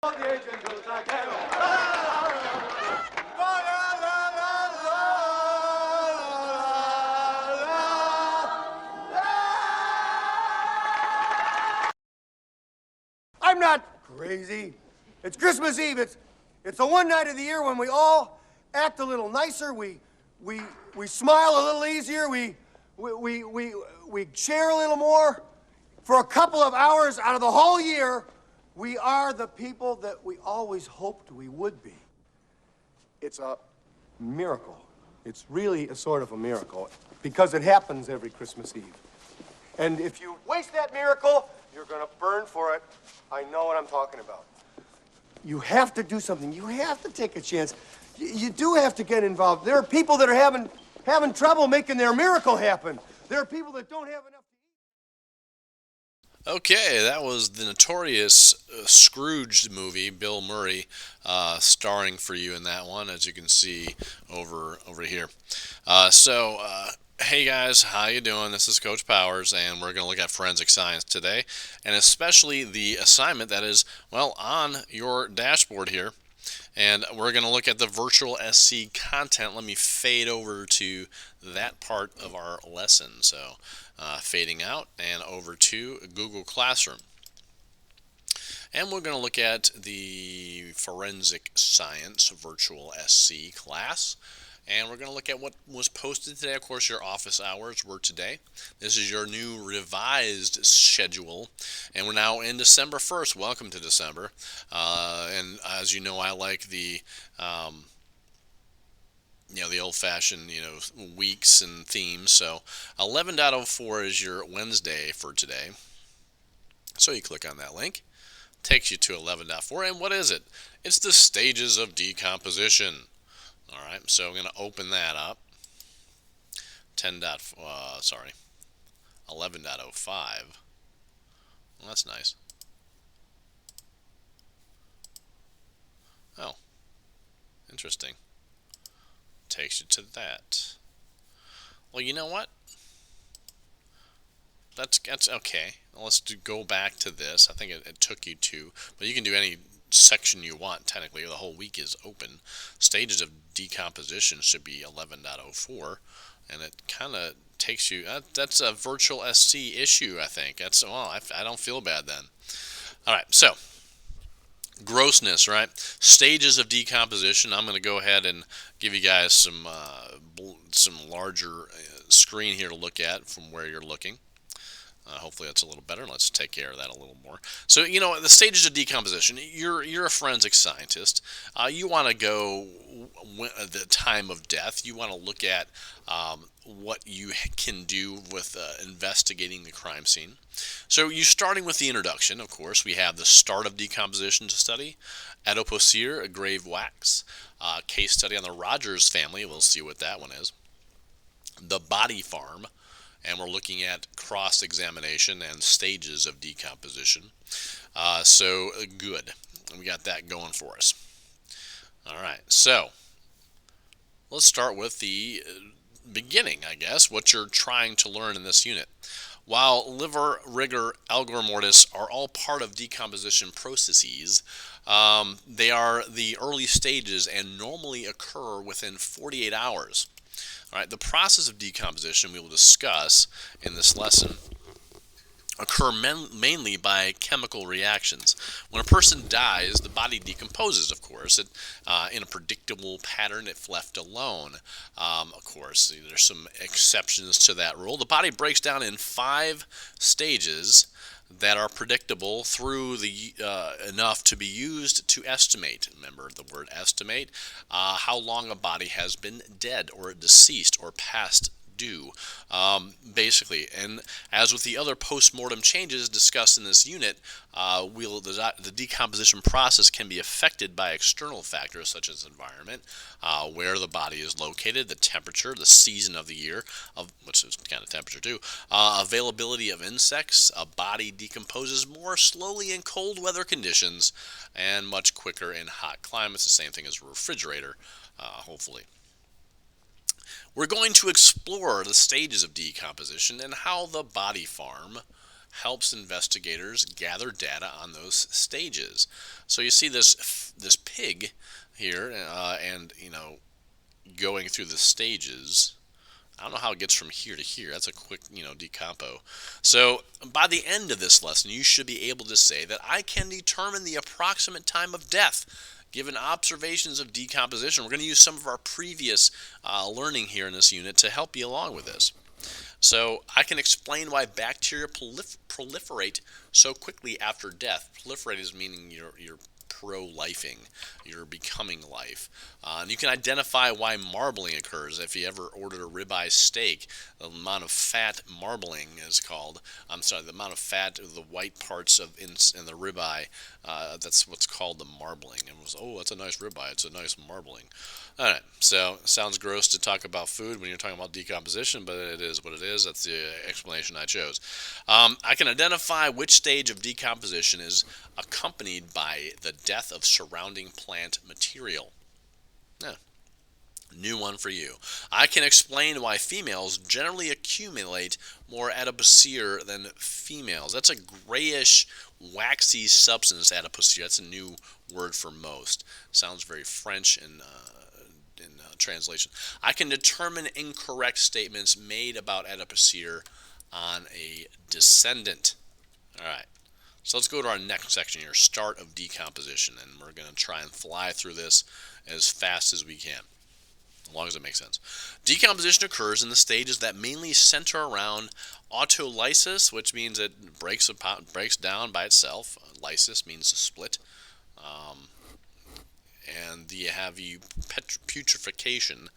I'm not crazy. It's Christmas Eve. It's the one night of the year when we all act a little nicer. We smile a little easier. We share a little more. For a couple of hours out of the whole year, we are the people that we always hoped we would be. It's a miracle. It's really a sort of a miracle because it happens every Christmas Eve. And if you waste that miracle, you're going to burn for it. I know what I'm talking about. You have to do something. You have to take a chance. You do have to get involved. There are people that are having trouble making their miracle happen. There are people that don't have enough. Okay, that was the notorious Scrooged movie, Bill Murray, starring for you in that one, as you can see over here. Hey guys, how you doing? This is Coach Powers, and we're going to look at forensic science today, and especially the assignment that is, well, on your dashboard here. And we're going to look at the virtual SC content. Let me fade over to that part of our lesson. So fading out and over to Google Classroom. And we're going to look at the forensic science virtual SC class. And we're going to look at what was posted today. Of course, your office hours were today. This is your new revised schedule. And we're now in December 1st. Welcome to December. And as you know, I like the the old-fashioned, weeks and themes. So 11.04 is your Wednesday for today. So you click on that link. Takes you to 11.4. And what is it? It's the stages of decomposition. All right, so I'm going to open that up. 11.05. Well, that's nice. Oh, interesting. Takes you to that. Well, you know what? That's okay. Let's go back to this. I think it took you to, but you can do any section you want. Technically, the whole week is open. Stages of decomposition should be 11.04, and it kind of takes you. That's a virtual SC issue, I think. I don't feel bad then. All right, so grossness, right? Stages of decomposition. I'm going to go ahead and give you guys some larger screen here to look at from where you're looking. Hopefully that's a little better. Let's take care of that a little more. So, the stages of decomposition. You're a forensic scientist. You want to go the time of death. You want to look at what you can do with investigating the crime scene. So you're starting with the introduction, of course. We have the start of decomposition to study, adipocere, a grave wax, case study on the Rogers family. We'll see what that one is. The body farm. And we're looking at cross-examination and stages of decomposition. So good. We got that going for us. All right. So let's start with the beginning, I guess, what you're trying to learn in this unit. While liver, rigor, algor mortis are all part of decomposition processes, they are the early stages and normally occur within 48 hours. All right, the process of decomposition we will discuss in this lesson occur mainly by chemical reactions. When a person dies, the body decomposes, of course, in a predictable pattern if left alone. Of course, there's some exceptions to that rule. The body breaks down in 5 stages that are predictable through enough to be used to estimate. Remember the word estimate. How long a body has been dead or deceased or past due, basically. And as with the other post-mortem changes discussed in this unit, the decomposition process can be affected by external factors such as environment, where the body is located, the temperature, the season of the year, which is kind of temperature too, availability of insects. A body decomposes more slowly in cold weather conditions and much quicker in hot climates. The same thing as a refrigerator, hopefully. We're going to explore the stages of decomposition and how the body farm helps investigators gather data on those stages. So you see this pig here, and going through the stages. I don't know how it gets from here to here. That's a quick, decompo. So by the end of this lesson, you should be able to say that I can determine the approximate time of death given observations of decomposition. We're going to use some of our previous learning here in this unit to help you along with this. So I can explain why bacteria proliferate so quickly after death. Proliferate is meaning you're pro-lifing, you're becoming life. And you can identify why marbling occurs. If you ever ordered a ribeye steak, the amount of fat marbling is called. The amount of fat, the white parts in the ribeye, that's what's called the marbling. And it was, oh, that's a nice ribeye, it's a nice marbling. All right, so it sounds gross to talk about food when you're talking about decomposition, but it is what it is. That's the explanation I chose. I can identify which stage of decomposition is accompanied by the death of surrounding plant material. Yeah. New one for you. I can explain why females generally accumulate more adipocere than females. That's a grayish, waxy substance, adipocere. That's a new word for most. Sounds very French in translation. I can determine incorrect statements made about adipocere on a descendant. All right. So let's go to our next section here, start of decomposition, and we're going to try and fly through this as fast as we can, as long as it makes sense. Decomposition occurs in the stages that mainly center around autolysis, which means it breaks down by itself. Lysis means to split. And you have putrefaction,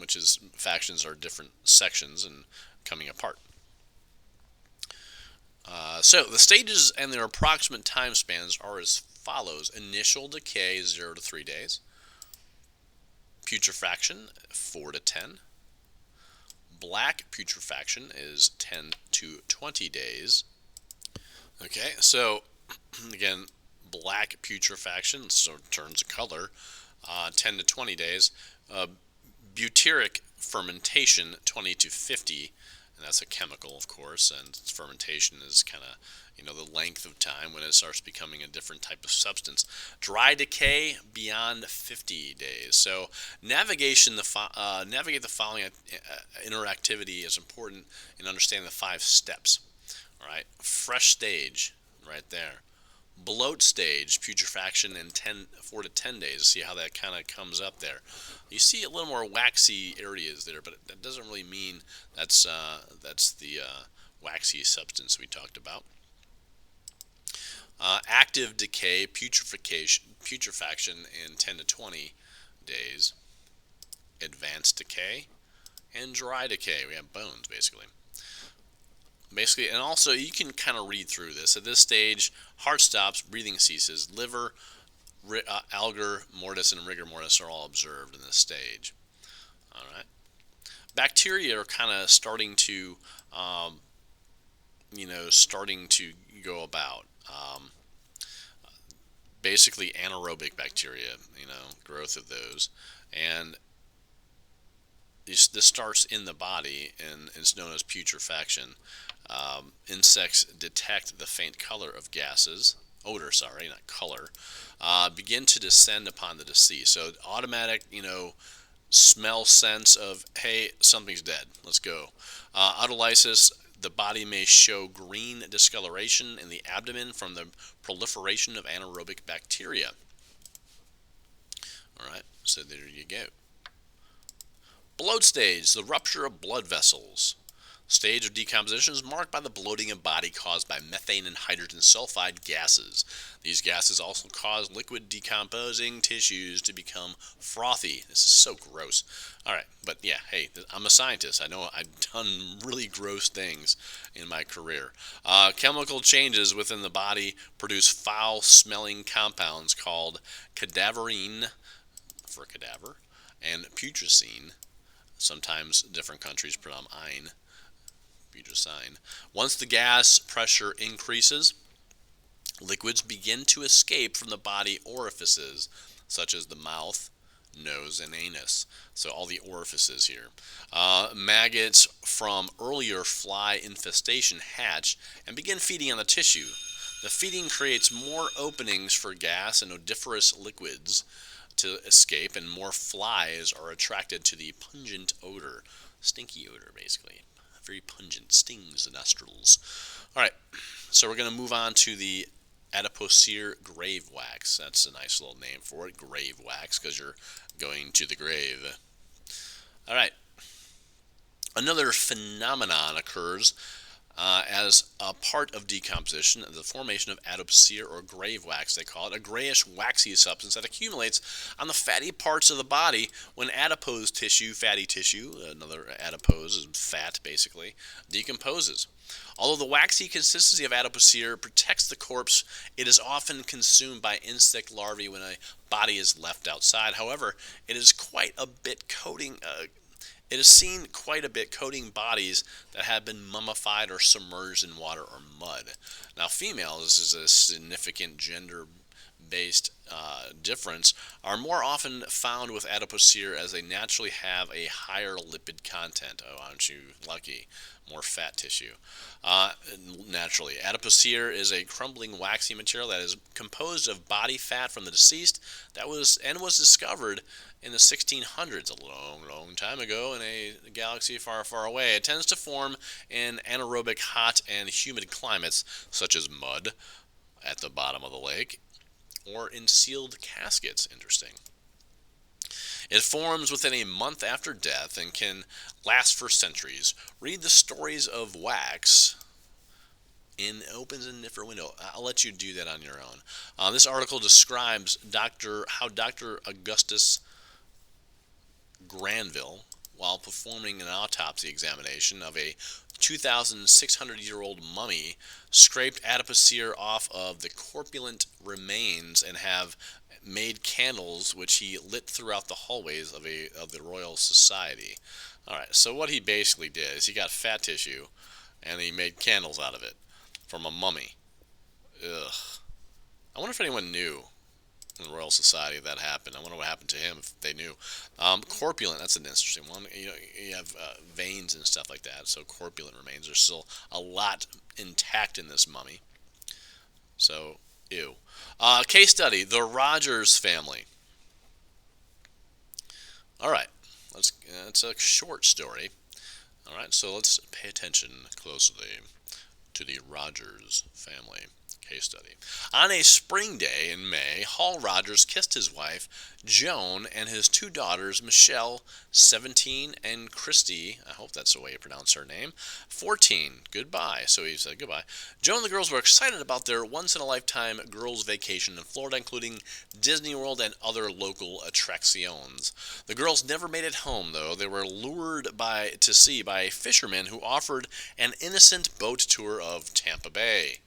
which is factions are different sections and coming apart. So the stages and their approximate time spans are as follows. Initial decay is 0 to 3 days. Putrefaction, 4 to 10. Black putrefaction is 10 to 20 days. Okay, so again, black putrefaction, so turns a color, 10 to 20 days. Butyric fermentation, 20 to 50. And that's a chemical, of course, and fermentation is kind of, the length of time when it starts becoming a different type of substance. Dry decay beyond 50 days. So navigate the following interactivity is important in understanding the 5 steps. All right, fresh stage, right there. Bloat stage, putrefaction in 4 to 10 days. See how that kind of comes up there. You see a little more waxy areas there, but that doesn't really mean that's the waxy substance we talked about. Active decay, putrefaction in 10 to 20 days. Advanced decay and dry decay. We have bones, basically, and also you can kind of read through this. At this stage, heart stops, breathing ceases, liver, algor mortis, and rigor mortis are all observed in this stage. All right. Bacteria are kind of starting to go about. Basically anaerobic bacteria, growth of those, and this starts in the body, and it's known as putrefaction. Insects detect the faint color of gases, odor, not color, begin to descend upon the deceased. So automatic, smell sense of, hey, something's dead, let's go. Autolysis, the body may show green discoloration in the abdomen from the proliferation of anaerobic bacteria. All right, so there you go. Bloat stage, the rupture of blood vessels. Stage of decomposition is marked by the bloating of body caused by methane and hydrogen sulfide gases. These gases also cause liquid decomposing tissues to become frothy. This is so gross. All right, but yeah, hey, I'm a scientist. I know I've done really gross things in my career. Chemical changes within the body produce foul-smelling compounds called cadaverine, for cadaver, and putrescine. Sometimes different countries put on "-ine", putrescine. Once the gas pressure increases, liquids begin to escape from the body orifices, such as the mouth, nose, and anus. So all the orifices here. Maggots from earlier fly infestation hatch and begin feeding on the tissue. The feeding creates more openings for gas and odoriferous liquids to escape, and more flies are attracted to the pungent odor. Stinky odor, basically. Very pungent, stings the nostrils. Alright, so we're going to move on to the adipocere grave wax. That's a nice little name for it, grave wax, because you're going to the grave. Alright, another phenomenon occurs as a part of decomposition, the formation of adipocere or grave wax, they call it, a grayish waxy substance that accumulates on the fatty parts of the body when adipose tissue, fatty tissue, another adipose is fat basically, decomposes. Although the waxy consistency of adipocere protects the corpse, it is often consumed by insect larvae when a body is left outside. However, it is seen quite a bit coating bodies that have been mummified or submerged in water or mud. Now, females, this is a significant gender-based difference, are more often found with adipocere as they naturally have a higher lipid content. Oh, aren't you lucky? More fat tissue. Naturally, adipocere is a crumbling, waxy material that is composed of body fat from the deceased that was discovered in the 1600s, a long time ago, in a galaxy far, far away. It tends to form in anaerobic, hot, and humid climates, such as mud at the bottom of the lake, or in sealed caskets. Interesting. It forms within a month after death and can last for centuries. Read the stories of wax in Opens a Different Window. I'll let you do that on your own. This article describes how Dr. Augustus Granville, while performing an autopsy examination of a 2,600-year-old mummy, scraped adipocere off of the corpulent remains and have made candles which he lit throughout the hallways of the Royal Society. Alright, so what he basically did is he got fat tissue and he made candles out of it from a mummy. Ugh. I wonder if anyone knew in the Royal Society that happened. I wonder what happened to him if they knew. Corpulent, that's an interesting one. You have veins and stuff like that, so corpulent remains. There's still a lot intact in this mummy. So, ew. Case study, the Rogers family. Alright, it's a short story. Alright, so let's pay attention closely to the Rogers family. Case study. On a spring day in May, Hall Rogers kissed his wife, Joan, and his two daughters, Michelle, 17, and Christy, I hope that's the way you pronounce her name, 14. Goodbye. So he said goodbye. Joan and the girls were excited about their once-in-a-lifetime girls' vacation in Florida, including Disney World and other local attractions. The girls never made it home, though. They were lured to sea by a fisherman who offered an innocent boat tour of Tampa Bay.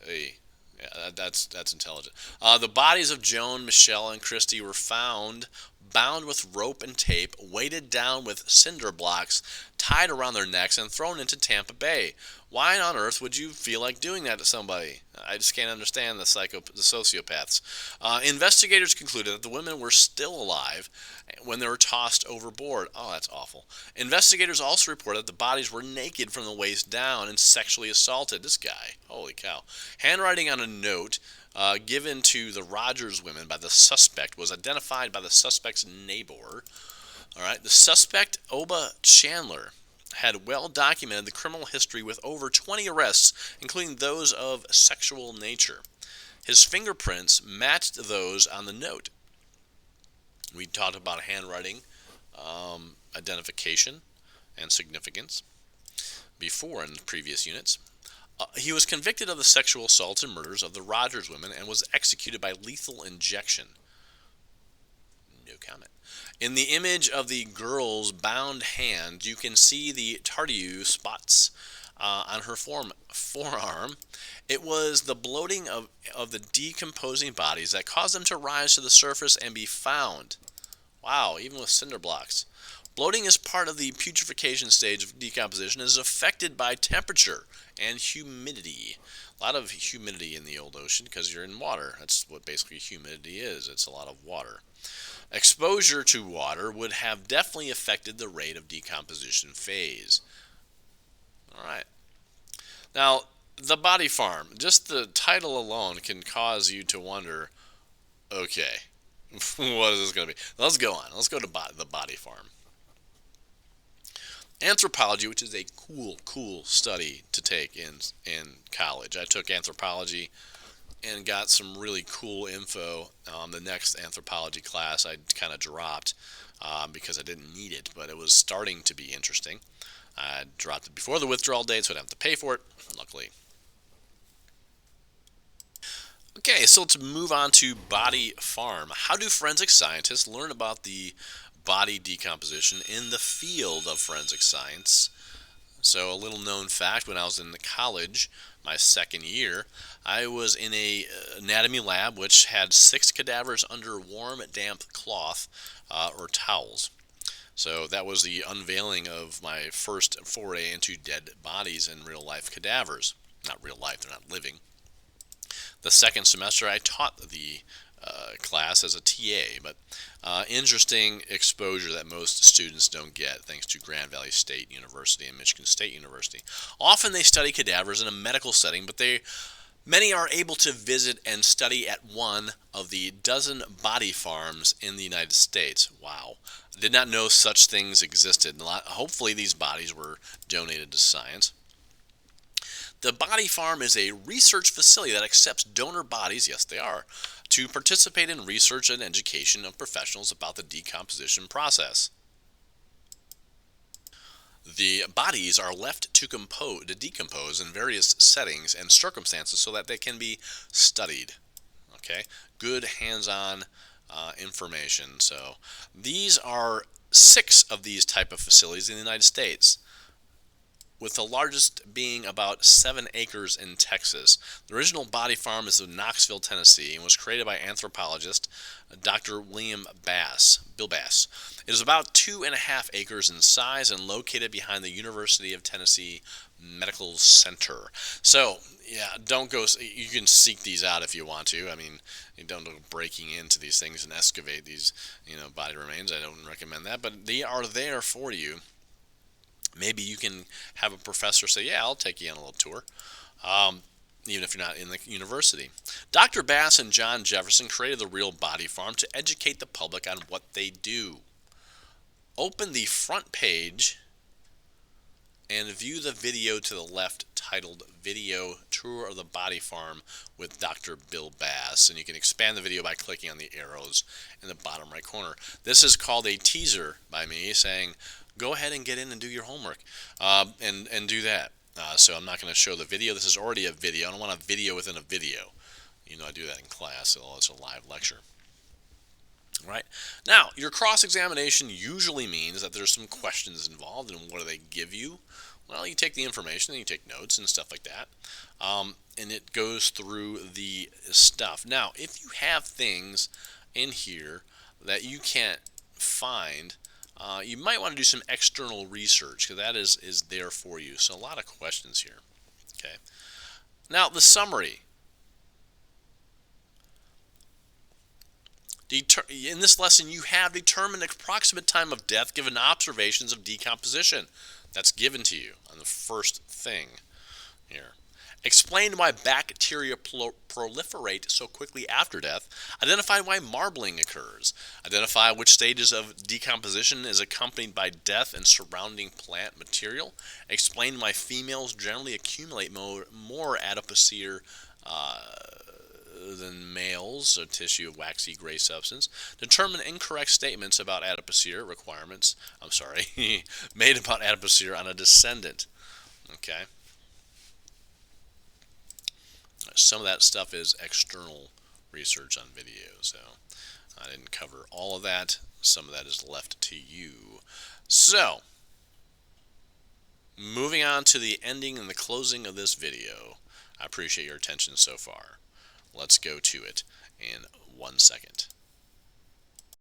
Hey, yeah, that's intelligent. The bodies of Joan, Michelle, and Christy were found bound with rope and tape, weighted down with cinder blocks, tied around their necks, and thrown into Tampa Bay. Why on earth would you feel like doing that to somebody? I just can't understand the sociopaths. Investigators concluded that the women were still alive when they were tossed overboard. Oh, that's awful. Investigators also reported that the bodies were naked from the waist down and sexually assaulted. This guy, holy cow. Handwriting on a note given to the Rogers women by the suspect was identified by the suspect's neighbor. All right, the suspect, Oba Chandler, had well documented the criminal history with over 20 arrests, including those of sexual nature. His fingerprints matched those on the note. We talked about handwriting, identification, and significance before in previous units. He was convicted of the sexual assaults and murders of the Rogers women and was executed by lethal injection. No comment. In the image of the girl's bound hand, you can see the tardieu spots on her forearm. It was the bloating of the decomposing bodies that caused them to rise to the surface and be found. Wow, even with cinder blocks. Bloating is part of the putrefaction stage of decomposition and is affected by temperature and humidity. A lot of humidity in the old ocean because you're in water. That's what basically humidity is. It's a lot of water. Exposure to water would have definitely affected the rate of decomposition phase. All right. Now, the body farm, just the title alone can cause you to wonder, okay, what is this going to be? Let's go on. Let's go to the body farm. Anthropology, which is a cool study to take in college. I took anthropology and got some really cool info. The next anthropology class I kind of dropped because I didn't need it, but it was starting to be interesting. I dropped it before the withdrawal date, so I didn't have to pay for it, luckily. Okay, so let's move on to body farm. How do forensic scientists learn about the body decomposition in the field of forensic science? So a little known fact, when I was in college, my second year, I was in a anatomy lab which had 6 cadavers under warm, damp cloth or towels. So that was the unveiling of my first foray into dead bodies and real life cadavers. Not real life, they're not living. The second semester I taught the class as a TA, but interesting exposure that most students don't get thanks to Grand Valley State University and Michigan State University. Often they study cadavers in a medical setting, but many are able to visit and study at one of the dozen body farms in the United States. Wow. I did not know such things existed. Hopefully these bodies were donated to science. The body farm is a research facility that accepts donor bodies, yes they are, to participate in research and education of professionals about the decomposition process. The bodies are left to decompose in various settings and circumstances so that they can be studied. Okay, good hands-on information. So these are 6 of these type of facilities in the United States, with the largest being about 7 acres in Texas. The original body farm is in Knoxville, Tennessee, and was created by anthropologist Dr. Bill Bass. It is about 2.5 acres in size and located behind the University of Tennessee Medical Center. So, yeah, don't go. You can seek these out if you want to. I mean, you don't go breaking into these things and excavate these, body remains. I don't recommend that, but they are there for you. Maybe you can have a professor say, yeah, I'll take you on a little tour, even if you're not in the university. Dr. Bass and John Jefferson created the real body farm to educate the public on what they do. Open the front page and view the video to the left titled Video Tour of the Body Farm with Dr. Bill Bass. And you can expand the video by clicking on the arrows in the bottom right corner. This is called a teaser by me saying, go ahead and get in and do your homework and do that. So I'm not going to show the video. This is already a video. I don't want a video within a video. I do that in class, so it's a live lecture. All right. Now, your cross-examination usually means that there's some questions involved, and what do they give you? Well, you take the information and you take notes and stuff like that, and it goes through the stuff. Now, if you have things in here that you can't find, you might want to do some external research, because that is there for you. So a lot of questions here. Okay. Now the summary. In this lesson, you have determined the approximate time of death given observations of decomposition. That's given to you on the first thing here. Explain why bacteria proliferate so quickly after death. Identify why marbling occurs. Identify which stages of decomposition is accompanied by death and surrounding plant material. Explain why females generally accumulate more adipocere than males, so tissue of waxy gray substance. Determine incorrect statements about adipocere requirements. Made about adipocere on a descendant. Okay. Some of that stuff is external research on video, so I didn't cover all of that. Some of that is left to you. So, moving on to the ending and the closing of this video. I appreciate your attention so far. Let's go to it in 1 second.